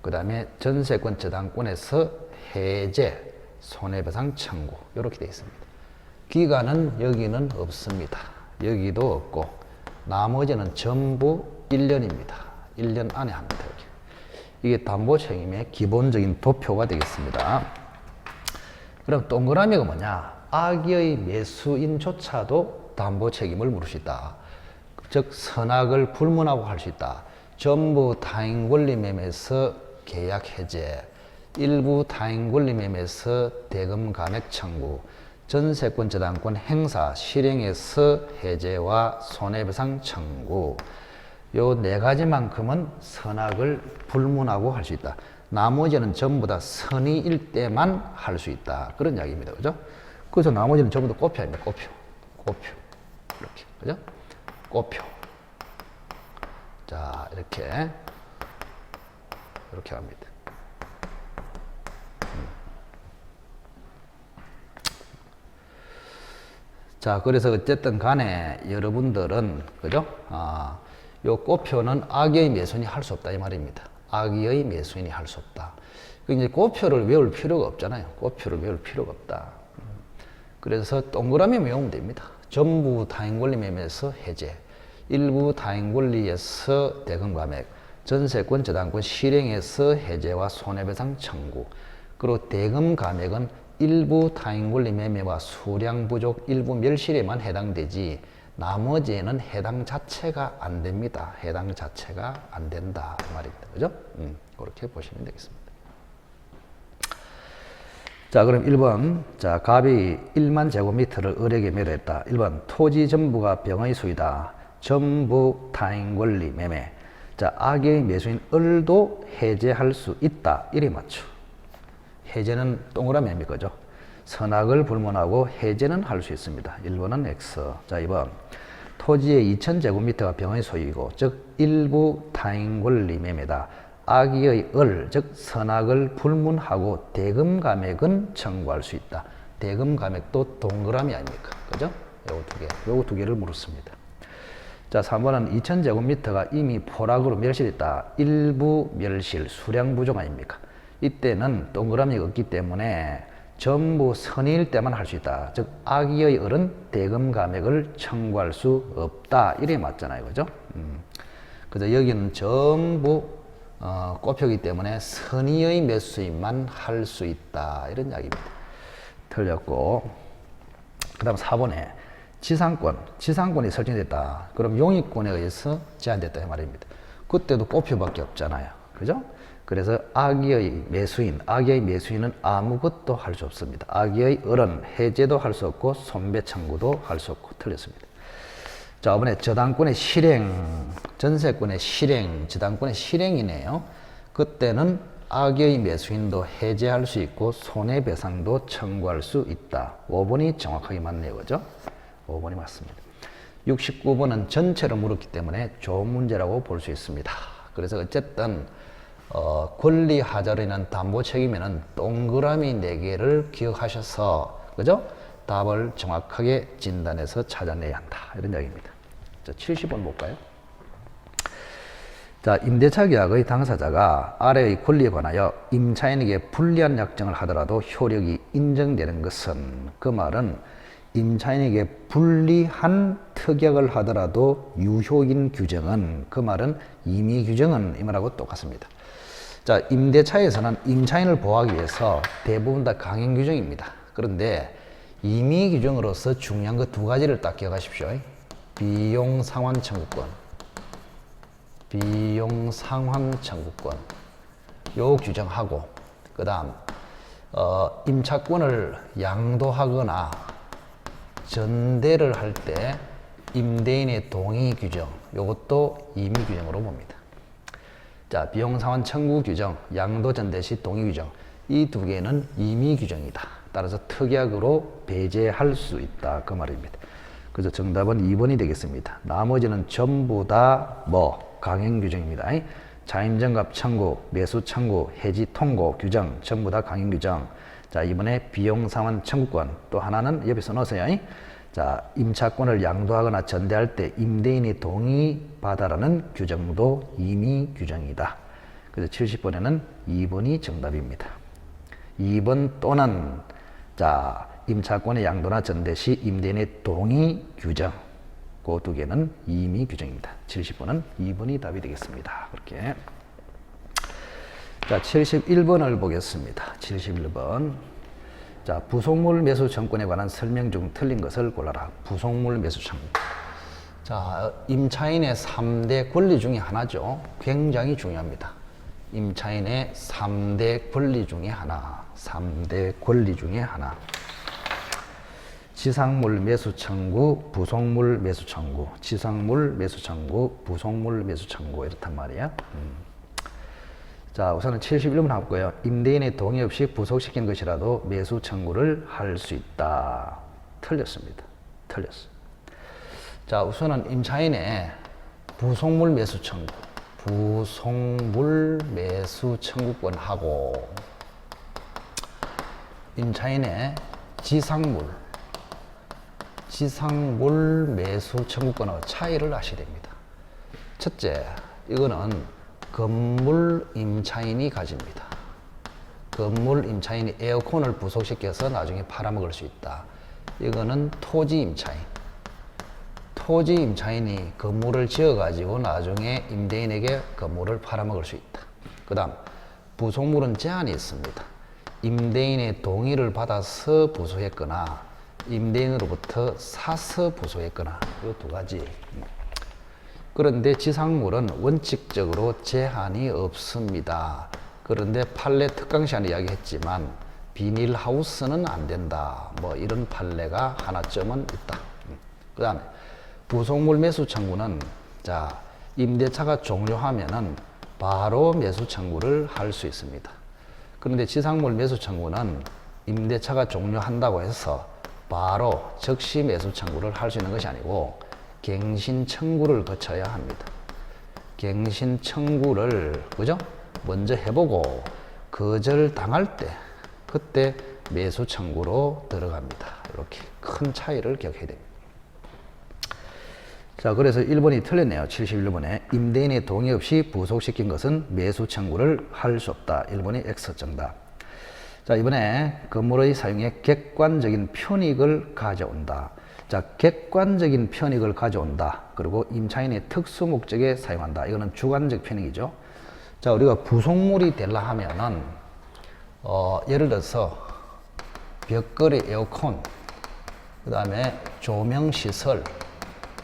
그 다음에 전세권, 저당권에서 해제, 손해배상 청구, 이렇게 되어 있습니다. 기간은 여기는 없습니다. 여기도 없고, 나머지는 전부 1년입니다. 1년 안에 합니다. 이게 담보 책임의 기본적인 도표가 되겠습니다. 그럼 동그라미가 뭐냐? 악의 매수인조차도 담보 책임을 물을 수 있다. 즉 선악을 불문하고 할 수 있다. 전부 타인 권리 매매에서 계약 해제, 일부 타인 권리 매매에서 대금 감액 청구, 전세권 저당권 행사 실행에서 해제와 손해배상 청구. 요 네 가지만큼은 선악을 불문하고 할 수 있다. 나머지는 전부 다 선의일 때만 할 수 있다. 그런 이야기입니다. 그죠? 그래서 나머지는 전부 다 꼬표입니다. 꼬표. 이렇게. 그죠? 꼬표. 자, 이렇게 합니다. 자, 그래서 어쨌든 간에 여러분들은, 그죠? 요 꼬표는 악의 매수인이 할 수 없다. 이 말입니다. 악의 매수인이 할 수 없다. 이제 꼬표를 외울 필요가 없잖아요. 꼬표를 외울 필요가 없다. 그래서 동그라미 외우면 됩니다. 전부 타인 권리 매매에서 해제, 일부 타인 권리에서 대금 감액, 전세권 저당권 실행에서 해제와 손해배상 청구. 그리고 대금 감액은 일부 타인 권리 매매와 수량 부족 일부 멸실에만 해당되지 나머지에는 해당 자체가 안 됩니다. 해당 자체가 안 된다 이 말입니다. 그죠? 그렇게 보시면 되겠습니다. 자, 그럼 1번. 자, 갑이 1만 제곱미터를 을에게 매도했다. 1번. 토지 전부가 병의 수이다. 전부 타인 권리 매매. 자, 악의 매수인 을도 해제할 수 있다. 이래 맞죠. 해제는 동그라미 아닙니까? 그죠? 선악을 불문하고 해제는 할 수 있습니다. 1번은 X. 자, 2번. 토지의 2000제곱미터가 병의 소유이고, 즉 일부 타인 권리 매매다. 악의 을, 즉 선악을 불문하고 대금 감액은 청구할 수 있다. 대금 감액도 동그라미 아닙니까? 그죠? 요거 두 개를 물었습니다. 자, 3번은 2000제곱미터가 이미 포락으로 멸실했다. 일부 멸실, 수량 부족 아닙니까? 이때는 동그라미가 없기 때문에 전부 선의일 때만 할 수 있다. 즉 악의 을은 대금 감액을 청구할 수 없다. 이래 맞잖아요. 그죠? 그래서 여기는 전부 꼬표기 때문에 선의의 매수인만 할 수 있다. 이런 이야기입니다. 틀렸고, 그 다음 4번에 지상권이 설정됐다. 그럼 용익권에 의해서 제한됐다. 이 말입니다. 그때도 꼬표밖에 없잖아요. 그죠? 그래서 악의 매수인은 아무것도 할 수 없습니다. 악의 을은 해제도 할 수 없고 손배 청구도 할 수 없고. 틀렸습니다. 자, 이번에 저당권의 실행, 전세권의 실행, 저당권의 실행이네요. 그때는 악의 매수인도 해제할 수 있고 손해배상도 청구할 수 있다. 5번이 정확하게 맞네요. 그죠? 5번이 맞습니다. 69번은 전체로 물었기 때문에 좋은 문제라고 볼 수 있습니다. 그래서 어쨌든 권리 하자로 인한 담보 책임에는 동그라미 4개를 기억하셔서, 그죠? 답을 정확하게 진단해서 찾아내야 한다. 이런 이야기입니다. 자, 70번 볼까요? 자, 임대차 계약의 당사자가 아래의 권리에 관하여 임차인에게 불리한 약정을 하더라도 효력이 인정되는 것은, 그 말은 임차인에게 불리한 특약을 하더라도 유효인 규정은, 그 말은 임의 규정은 이 말하고 똑같습니다. 자, 임대차에서는 임차인을 보호하기 위해서 대부분 다 강행 규정입니다. 그런데 임의 규정으로서 중요한 거 2가지를 딱 기억하십시오. 비용 상환 청구권. 요 규정하고, 그 다음 임차권을 양도하거나 전대를 할 때 임대인의 동의 규정, 요것도 임의 규정으로 봅니다. 자, 비용 상환 청구 규정, 양도 전대 시 동의 규정, 이 2개는 임의 규정이다. 따라서 특약으로 배제할 수 있다. 그 말입니다. 그래서 정답은 2번이 되겠습니다. 나머지는 전부 다 강행 규정입니다. 자임정갑 청구, 매수 청구, 해지 통고 규정, 전부 다 강행 규정. 자, 이번에 비용 상환 청구권, 또 하나는 옆에 써놓으세요. 자, 임차권을 양도하거나 전대할 때 임대인이 동의받아라는 규정도 임의 규정이다. 그래서 70번에는 2번이 정답입니다. 2번 또는, 자, 임차권의 양도나 전대 시 임대인의 동의 규정, 그 2개는 임의 규정입니다. 70번은 2번이 답이 되겠습니다. 그렇게. 자, 71번을 보겠습니다. 71번. 자, 부속물 매수 청구권에 관한 설명 중 틀린 것을 골라라. 부속물 매수 청구. 자, 임차인의 3대 권리 중에 하나죠. 굉장히 중요합니다. 임차인의 3대 권리 중에 하나. 3대 권리 중에 하나. 지상물 매수 청구, 부속물 매수 청구. 지상물 매수 청구, 부속물 매수 청구. 이렇단 말이야. 자, 우선은 71번 하고요. 임대인의 동의 없이 부속시킨 것이라도 매수 청구를 할 수 있다. 틀렸습니다. 틀렸어. 자, 우선은 임차인의 부속물 매수 청구, 부속물 매수 청구권하고 임차인의 지상물 매수 청구권의 차이를 아셔야 됩니다. 첫째, 이거는 건물 임차인이 가집니다. 건물 임차인이 에어컨을 부속시켜서 나중에 팔아먹을 수 있다. 이거는 토지 임차인. 토지 임차인이 건물을 지어가지고 나중에 임대인에게 건물을 팔아먹을 수 있다. 그 다음, 부속물은 제한이 있습니다. 임대인의 동의를 받아서 부속했거나 임대인으로부터 사서 부속했거나 이 두 가지. 그런데 지상물은 원칙적으로 제한이 없습니다. 그런데 판례 특강 시간에 이야기했지만 비닐하우스는 안 된다. 뭐 이런 판례가 하나쯤은 있다. 그 다음에 부속물 매수 청구는 자, 임대차가 종료하면은 바로 매수 청구를 할 수 있습니다. 그런데 지상물 매수 청구는 임대차가 종료한다고 해서 바로 즉시 매수 청구를 할 수 있는 것이 아니고 갱신 청구를 거쳐야 합니다. 갱신 청구를 그죠? 먼저 해보고 거절 당할 때 그때 매수 청구로 들어갑니다. 이렇게 큰 차이를 기억해야 됩니다. 자, 그래서 1번이 틀렸네요. 71번에 임대인의 동의 없이 부속시킨 것은 매수 청구를 할 수 없다. 1번이 X 정답. 자, 이번에 건물의 사용에 객관적인 편익을 가져온다. 자, 객관적인 편익을 가져온다. 그리고 임차인의 특수 목적에 사용한다. 이거는 주관적 편익이죠. 자, 우리가 부속물이 되려 하면은 예를 들어서 벽걸이 에어컨, 그 다음에 조명시설,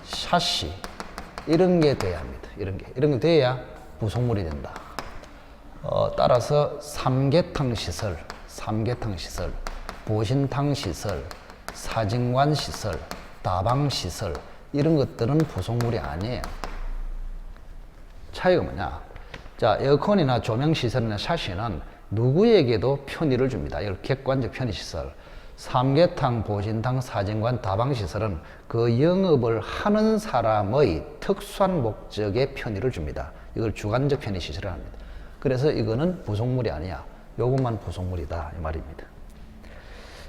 샤시 이런 게 돼야 합니다. 이런 게 돼야 부속물이 된다. 따라서 삼계탕 시설, 보신탕 시설, 사진관 시설, 다방 시설 이런 것들은 부속물이 아니에요. 차이가 뭐냐? 자, 에어컨이나 조명 시설이나 샤시는 누구에게도 편의를 줍니다. 이걸 객관적 편의 시설. 삼계탕, 보신탕, 사진관, 다방 시설은 그 영업을 하는 사람의 특수한 목적에 편의를 줍니다. 이걸 주관적 편의 시설을 합니다. 그래서 이거는 부속물이 아니야. 요것만 부속물이다 이 말입니다.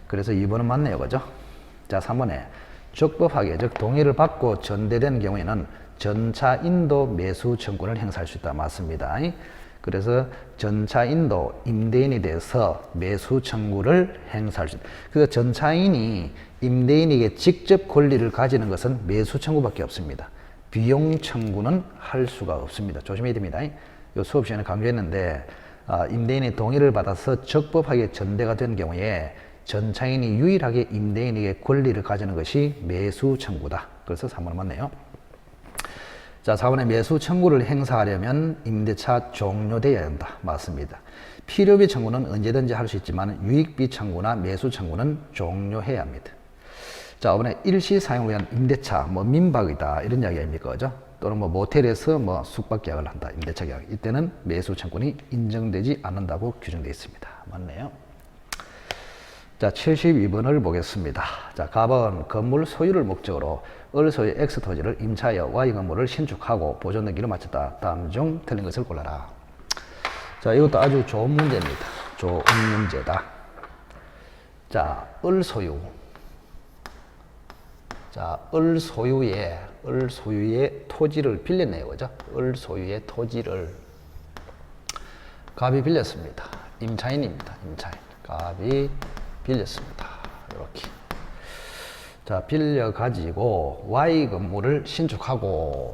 그래서 2번은 맞네요. 그죠? 자, 3번에 적법하게 즉 동의를 받고 전대된 경우에는 전차 인도 매수 청구를 행사할 수 있다. 맞습니다. 그래서 전차 인도 임대인에 대해서 매수 청구를 행사할 수 있다. 그래서 전차인이 임대인에게 직접 권리를 가지는 것은 매수 청구밖에 없습니다. 비용 청구는 할 수가 없습니다. 조심해야 됩니다. 요 수업 시간에 강조했는데 임대인의 동의를 받아서 적법하게 전대가 된 경우에 전차인이 유일하게 임대인에게 권리를 가지는 것이 매수 청구다. 그래서 3번은 맞네요. 자, 4번에 매수 청구를 행사하려면 임대차 종료되어야 한다. 맞습니다. 필요비 청구는 언제든지 할 수 있지만 유익비 청구나 매수 청구는 종료해야 합니다. 자, 5번에 일시 사용을 위한 임대차, 뭐 민박이다 이런 이야기 아닙니까? 그죠? 또는 뭐 모텔에서 뭐 숙박 계약을 한다. 임대차 계약. 이때는 매수 청구는 인정되지 않는다고 규정되어 있습니다. 맞네요. 자, 72번을 보겠습니다. 자, 갑은 건물 소유를 목적으로 을 소유의 X 토지를 임차하여 Y 건물을 신축하고 보존 등기를 마쳤다. 다음 중 틀린 것을 골라라. 자, 이것도 아주 좋은 문제입니다. 좋은 문제다. 자, 을 소유. 자, 을 소유의 토지를 빌렸네요. 그죠? 을 소유의 토지를 갑이 빌렸습니다. 임차인입니다. 임차인. 갑이 빌렸습니다. 이렇게. 자, 빌려가지고 Y 건물을 신축하고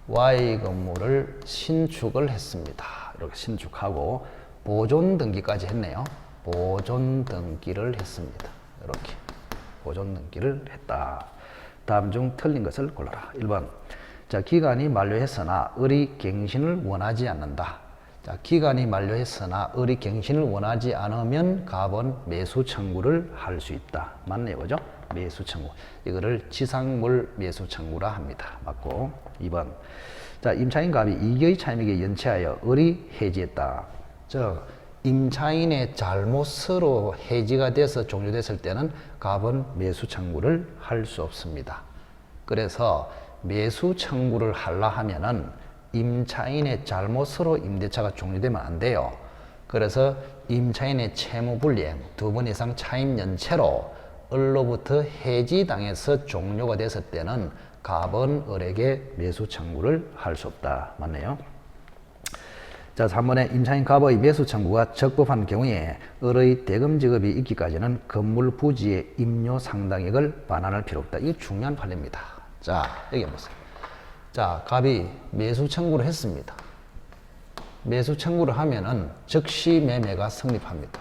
Y 건물을 신축을 했습니다. 이렇게 신축하고 보존 등기까지 했네요. 보존 등기를 했습니다. 이렇게. 보존 등기를 했다. 다음 중 틀린 것을 골라라. 1번. 자, 기간이 만료했으나 을이 갱신을 원하지 않는다. 자, 기간이 만료했으나 을이 갱신을 원하지 않으면 갑은 매수 청구를 할 수 있다. 맞네요. 그죠? 매수 청구. 이거를 지상물 매수 청구라 합니다. 맞고. 2번. 자, 임차인 갑이 이익의 차임에게 연체하여 을이 해지했다. 임차인의 잘못으로 해지가 돼서 종료됐을 때는 갑은 매수 청구를 할 수 없습니다. 그래서 매수 청구를 하려 하면은 임차인의 잘못으로 임대차가 종료되면 안 돼요. 그래서 임차인의 채무불이행 2번 이상 차임 연체로 을로부터 해지당해서 종료가 됐을 때는 갑은 을에게 매수 청구를 할 수 없다. 맞네요. 자, 3번에 임차인 갑의 매수 청구가 적법한 경우에 을의 대금 지급이 있기까지는 건물 부지의 임료 상당액을 반환할 필요 없다. 이게 중요한 판례입니다. 자, 여기 보세요. 자, 갑이 매수 청구를 했습니다. 매수 청구를 하면은 즉시 매매가 성립합니다.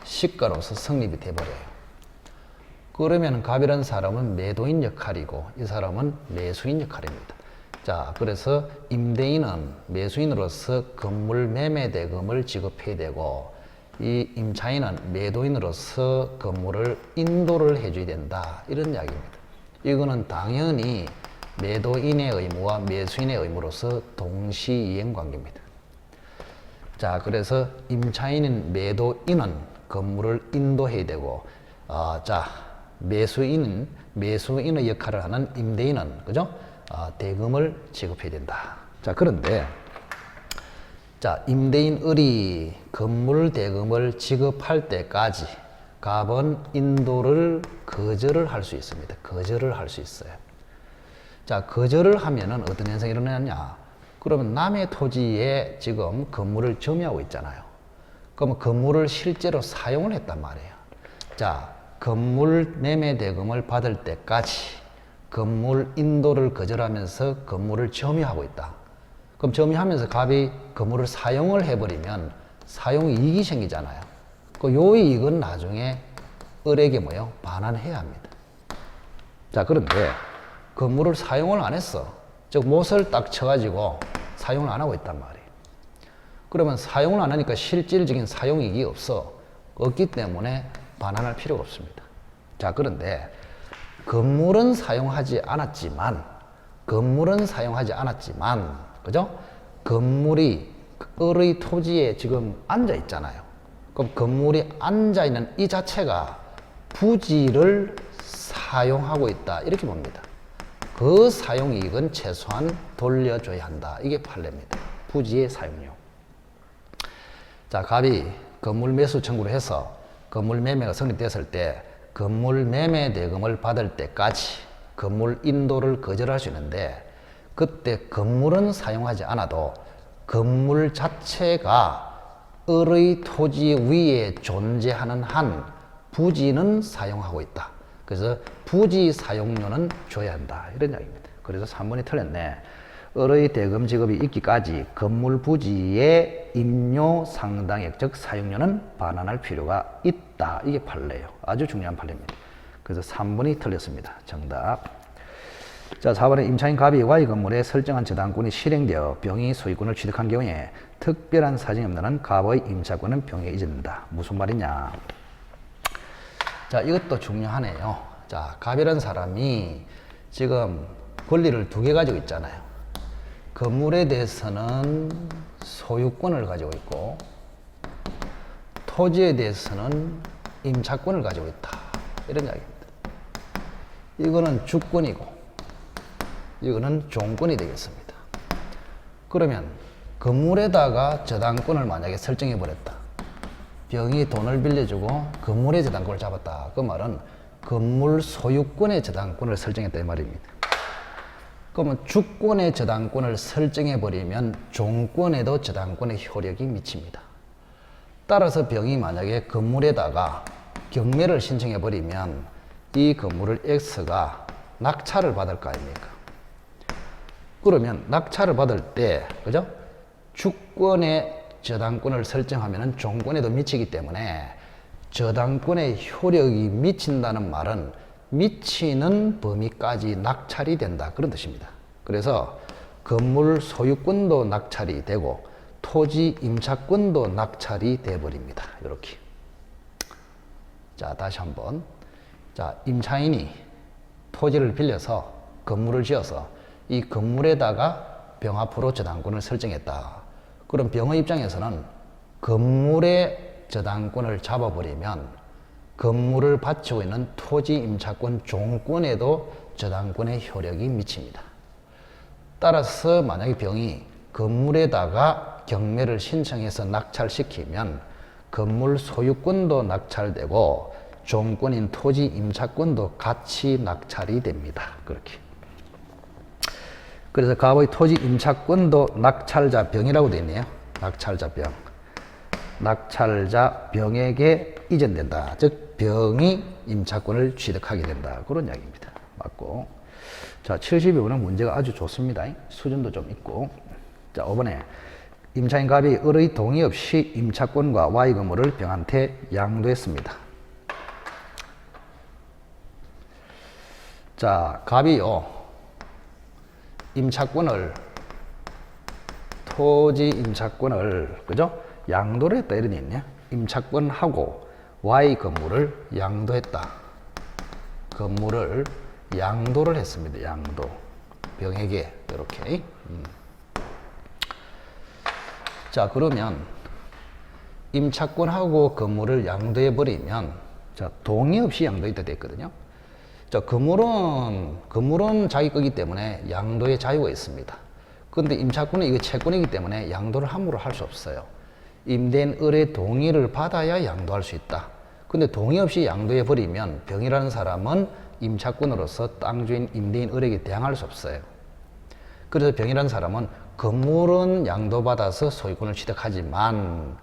시가로서 성립이 돼버려요. 그러면 갑이라는 사람은 매도인 역할이고 이 사람은 매수인 역할입니다. 자, 그래서 임대인은 매수인으로서 건물 매매 대금을 지급해야 되고 이 임차인은 매도인으로서 건물을 인도를 해줘야 된다. 이런 이야기입니다. 이거는 당연히 매도인의 의무와 매수인의 의무로서 동시이행 관계입니다. 자, 그래서 임차인인 매도인은 건물을 인도해야 되고 매수인의 역할을 하는 임대인은 그죠? 대금을 지급해야 된다. 자, 그런데 자, 임대인 을이 건물 대금을 지급할 때까지 갑은 인도를 거절을 할 수 있습니다. 거절을 할 수 있어요. 자, 거절을 하면은 어떤 현상이 일어나냐? 그러면 남의 토지에 지금 건물을 점유하고 있잖아요. 그러면 건물을 실제로 사용을 했단 말이에요. 자, 건물 매매 대금을 받을 때까지 건물 인도를 거절하면서 건물을 점유하고 있다. 그럼 점유하면서 갑이 건물을 사용을 해버리면 사용 이익이 생기잖아요. 요 이익은 나중에 을에게 반환해야 합니다. 자, 그런데 건물을 사용을 안 했어. 즉 못을 딱 쳐가지고 사용을 안 하고 있단 말이에요. 그러면 사용을 안 하니까 실질적인 사용 이익이 없기 때문에 반환할 필요가 없습니다. 자, 그런데 건물은 사용하지 않았지만, 그죠? 건물이 을의 토지에 지금 앉아 있잖아요. 그럼 건물이 앉아 있는 이 자체가 부지를 사용하고 있다. 이렇게 봅니다. 그 사용 이익은 최소한 돌려줘야 한다. 이게 판례입니다. 부지의 사용료. 자, 갑이 건물 매수 청구를 해서 건물 매매가 성립됐을 때 건물 매매 대금을 받을 때까지 건물 인도를 거절할 수 있는데 그때 건물은 사용하지 않아도 건물 자체가 을의 토지 위에 존재하는 한 부지는 사용하고 있다. 그래서 부지 사용료는 줘야 한다. 이런 이야기입니다. 그래서 3번이 틀렸네. 을의 대금 지급이 있기까지 건물 부지의 임료 상당액, 즉 사용료는 반환할 필요가 있다. 이게 판례예요. 아주 중요한 판례입니다. 그래서 3번이 틀렸습니다. 정답. 자, 4번에 임차인 갑이 Y 건물에 설정한 저당권이 실행되어 병이 소유권을 취득한 경우에 특별한 사정이 없는 한 갑의 임차권은 병에 이전된다. 무슨 말이냐? 자, 이것도 중요하네요. 자, 갑이라는 사람이 지금 권리를 2개 가지고 있잖아요. 건물에 대해서는 소유권을 가지고 있고 토지에 대해서는 임차권을 가지고 있다. 이런 이야기입니다. 이거는 주권이고 이거는 종권이 되겠습니다. 그러면 건물에다가 저당권을 만약에 설정해 버렸다. 병이 돈을 빌려주고 건물의 저당권을 잡았다. 그 말은 건물 소유권의 저당권을 설정했다 이 말입니다. 그러면 주권의 저당권을 설정해 버리면 종권에도 저당권의 효력이 미칩니다. 따라서 병이 만약에 건물에다가 경매를 신청해 버리면 이 건물을 X가 낙찰을 받을 거 아닙니까? 그러면 낙찰을 받을 때, 그죠? 주권의 저당권을 설정하면 종권에도 미치기 때문에 저당권의 효력이 미친다는 말은 미치는 범위까지 낙찰이 된다. 그런 뜻입니다. 그래서 건물 소유권도 낙찰이 되고 토지 임차권도 낙찰이 돼버립니다. 이렇게. 자, 다시 한번. 자, 임차인이 토지를 빌려서 건물을 지어서 이 건물에다가 병 앞으로 저당권을 설정했다. 그럼 병의 입장에서는 건물의 저당권을 잡아버리면 건물을 바치고 있는 토지 임차권 종권에도 저당권의 효력이 미칩니다. 따라서 만약에 병이 건물에다가 경매를 신청해서 낙찰시키면 건물 소유권도 낙찰되고 종권인 토지 임차권도 같이 낙찰이 됩니다. 그렇게. 그래서 갑의 토지 임차권도 낙찰자 병이라고 되어 있네요. 낙찰자 병. 낙찰자 병에게 이전된다. 즉 병이 임차권을 취득하게 된다. 그런 이야기입니다. 맞고. 자, 72번은 문제가 아주 좋습니다. 수준도 좀 있고. 자, 5번에 임차인 갑이 을의 동의 없이 임차권과 Y 건물을 병한테 양도했습니다. 자, 갑이요, 임차권을, 토지 임차권을, 그죠? 양도를 했다. 이런 게 있네. 임차권하고 Y 건물을 양도했다. 건물을 양도를 했습니다. 양도. 병에게, 이렇게. 자, 그러면 임차권하고 건물을 양도해버리면, 자, 동의 없이 양도했다 됐거든요. 자, 건물은 자기 거기 때문에 양도의 자유가 있습니다. 그런데 임차권은 이게 채권이기 때문에 양도를 함부로 할 수 없어요. 임대인 을의 동의를 받아야 양도할 수 있다. 근데 동의 없이 양도해버리면 병이라는 사람은 임차권으로서 땅 주인 임대인 을에게 대항할 수 없어요. 그래서 병이라는 사람은 건물은 양도받아서 소유권을 취득하지만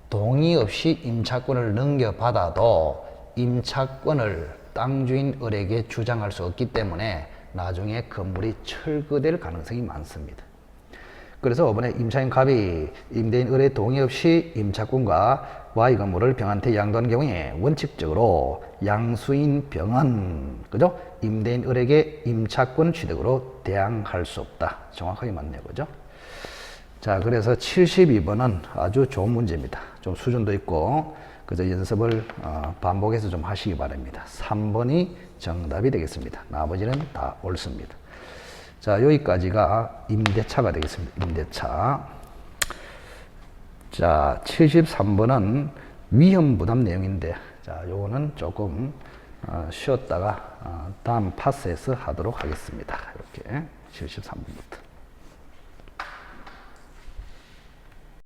동의 없이 임차권을 넘겨받아도 임차권을 땅 주인 을에게 주장할 수 없기 때문에 나중에 건물이 철거될 가능성이 많습니다. 그래서 이번에 임차인 갑이 임대인 을의 동의 없이 임차권과 Y 건물을 병한테 양도한 경우에 원칙적으로 양수인 병은, 그죠? 임대인 을에게 임차권 취득으로 대항할 수 없다. 정확하게 맞네요. 그죠? 자, 그래서 72번은 아주 좋은 문제입니다. 좀 수준도 있고, 그래서 연습을 반복해서 좀 하시기 바랍니다. 3번이 정답이 되겠습니다. 나머지는 다 옳습니다. 자, 여기까지가 임대차가 되겠습니다. 임대차. 자, 73번은 위험 부담 내용인데, 자, 요거는 조금 쉬었다가 다음 파스에서 하도록 하겠습니다. 이렇게 73번부터.